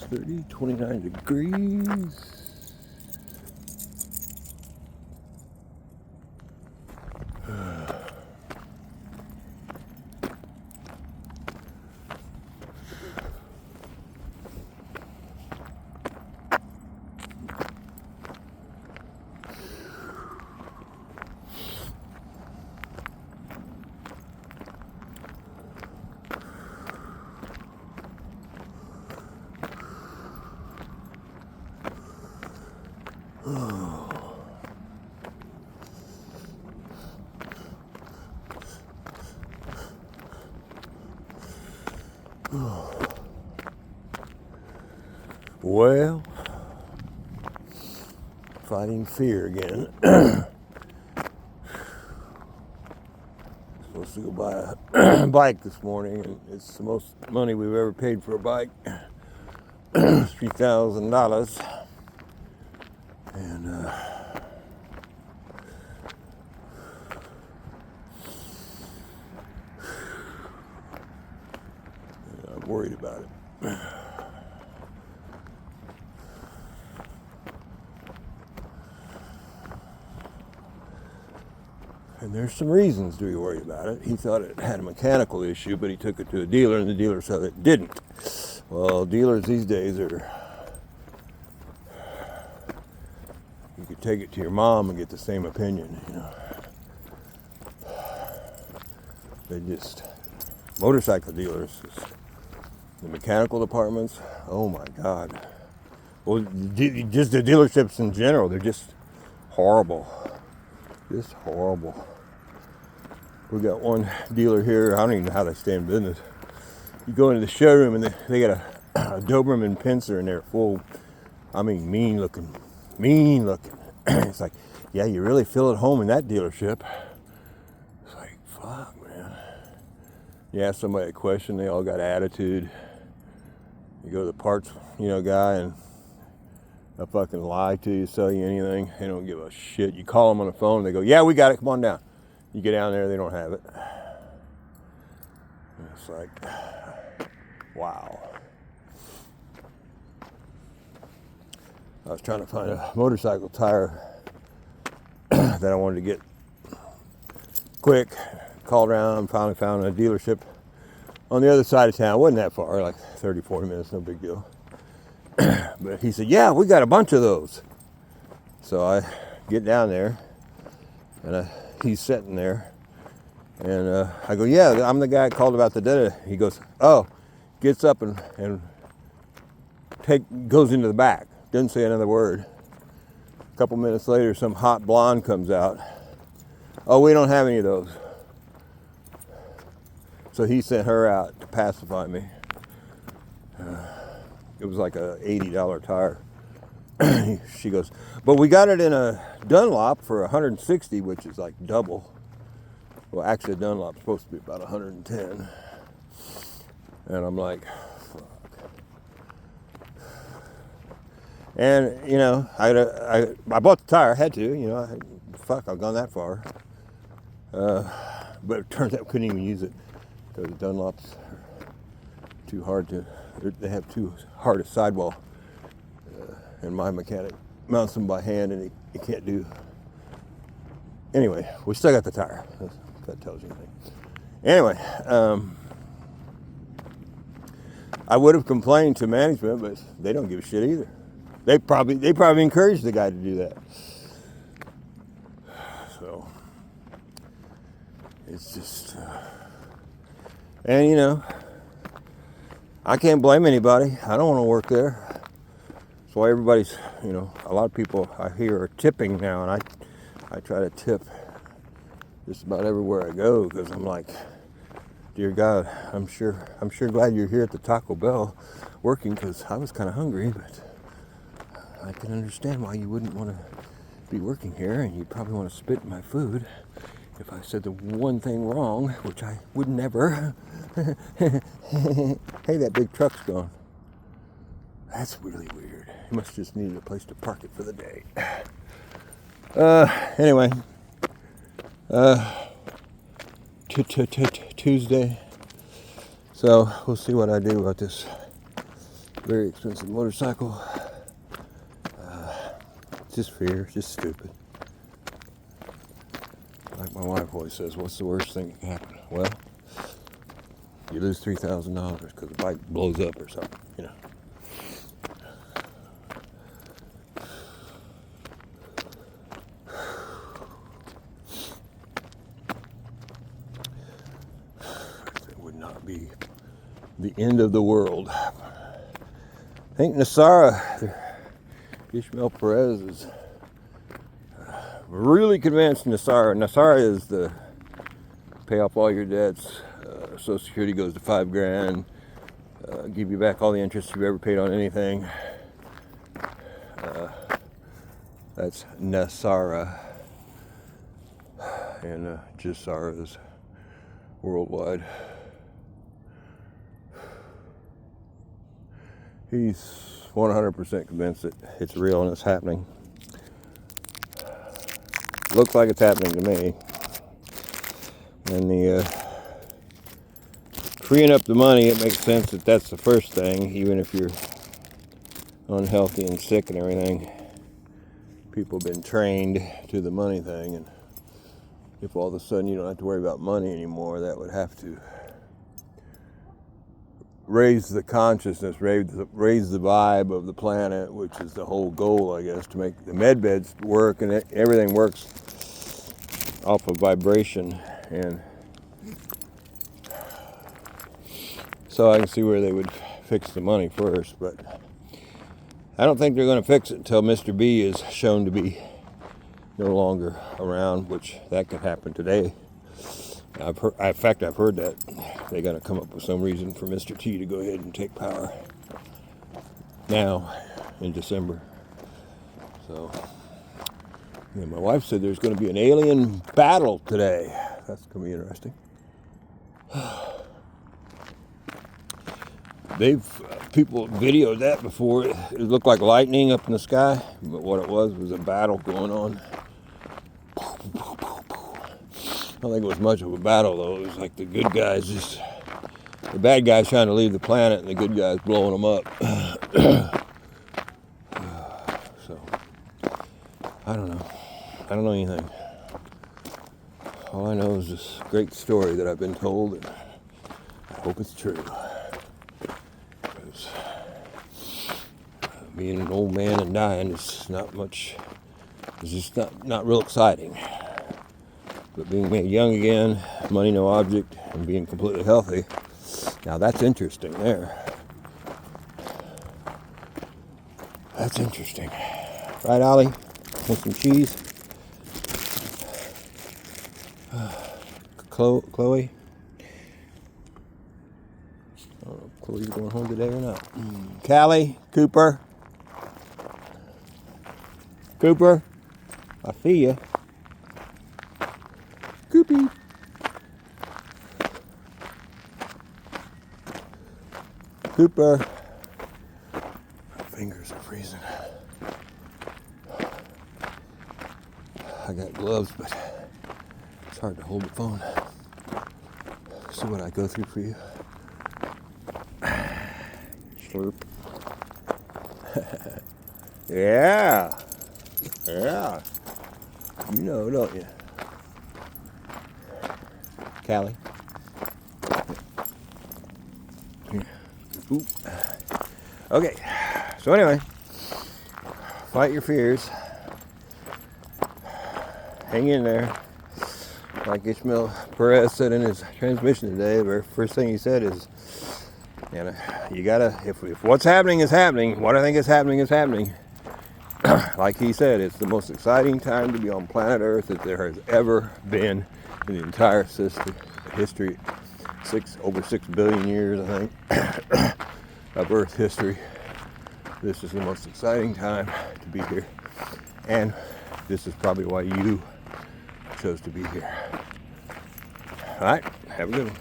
30, 29 degrees. Well, fighting fear again. Supposed to go buy a bike this morning, and it's the most money we've ever paid for a bike. $3,000. And I'm worried about it. And there's some reasons to be worried about it. He thought it had a mechanical issue, but he took it to a dealer, and the dealer said it didn't. Well, dealers these days are... You could take it to your mom and get the same opinion, you know. They just... Motorcycle dealers, the mechanical departments, oh my God. Well, just the dealerships in general, they're just horrible. Just horrible. We got one dealer here, I don't even know how they stay in business. You go into the showroom and they got a Doberman pincer in there full, I mean mean looking. It's like, yeah, you really feel at home in that dealership. It's like, fuck, man. You ask somebody a question, they all got attitude. You go to the parts, guy, and they'll fucking lie to you, sell you anything. They don't give a shit. You call them on the phone, they go, yeah, we got it, come on down. You get down there, they don't have it. And it's like, wow. I was trying to find a motorcycle tire that I wanted to get quick. Called around, finally found a dealership on the other side of town. It wasn't that far, like 30, 40 minutes, no big deal. But he said, yeah, we got a bunch of those. So I get down there, and he's sitting there. And I go, yeah, I'm the guy that called about the data. He goes, oh, gets up and goes into the back. Didn't say another word. A couple minutes later, some hot blonde comes out. Oh, we don't have any of those. So he sent her out to pacify me. It was like a $80 tire. She goes, but we got it in a Dunlop for $160, which is like double. Well, actually, a Dunlop's supposed to be about $110. And I'm like, fuck. And, I bought the tire, I had to, I've gone that far. But it turns out I couldn't even use it because the Dunlops are too hard they have too hard a sidewall. And my mechanic mounts them by hand, and he can't do. Anyway, we still got the tire. If that tells you anything. Anyway, I would have complained to management, but they don't give a shit either. They probably encouraged the guy to do that. So it's just, and I can't blame anybody. I don't want to work there. That's why everybody's, a lot of people I hear are tipping now, and I try to tip just about everywhere I go because I'm like, dear God, I'm sure glad you're here at the Taco Bell working because I was kind of hungry, but I can understand why you wouldn't want to be working here, and you'd probably want to spit in my food if I said the one thing wrong, which I would never. Hey, that big truck's gone. That's really weird. He must just need a place to park it for the day. Anyway, Tuesday. So we'll see what I do about this Very expensive motorcycle. Just fear, just stupid. Like my wife always says, what's the worst thing that can happen? Well, you lose $3,000 because the bike blows up or something, you know. It would not be the end of the world. I think Nasara, Ishmael Perez is really convinced. Nasara is the pay off all your debts. Social Security goes to $5,000. Give you back all the interest you've ever paid on anything. That's Nasara, and Jisara is worldwide. He's 100% convinced that it's real and it's happening. Looks like it's happening to me. And the freeing up the money, it makes sense that that's the first thing, even if you're unhealthy and sick and everything. People have been trained to the money thing, and if all of a sudden you don't have to worry about money anymore, that would have to raise the consciousness, raise the vibe of the planet, which is the whole goal, I guess, to make the med beds work, and everything works off of vibration. And so I can see where they would fix the money first, but I don't think they're going to fix it until Mr. B is shown to be no longer around, which that could happen today. In fact, I've heard that they're going to come up with some reason for Mr. T to go ahead and take power now in December. So, yeah, my wife said there's going to be an alien battle today. That's going to be interesting. People videoed that before. It looked like lightning up in the sky, but what it was a battle going on. I don't think it was much of a battle, though. It was like the bad guys trying to leave the planet and the good guys blowing them up. So, I don't know. I don't know anything. All I know is this great story that I've been told, and I hope it's true. Because being an old man and dying is not much, it's just not real exciting. But being made young again, money no object, and being completely healthy, now that's interesting there. That's interesting. Right, Ollie? Want some cheese? Chloe? I don't know if Chloe's going home today or not. Callie? Cooper? Cooper? I see ya. Coopy. Cooper. My fingers are freezing. I got gloves, but it's hard to hold the phone. See what I go through for you. Slurp. Yeah. Yeah. You know, don't you? Callie. Ooh. Okay. So anyway, fight your fears. Hang in there. Like Ishmael Perez said in his transmission today, the very first thing he said is, you gotta, if what's happening is happening, what I think is happening, like he said, it's the most exciting time to be on planet Earth that there has ever been in the entire history, over 6 billion years, I think, of Earth history. This is the most exciting time to be here. And this is probably why you chose to be here. All right, have a good one.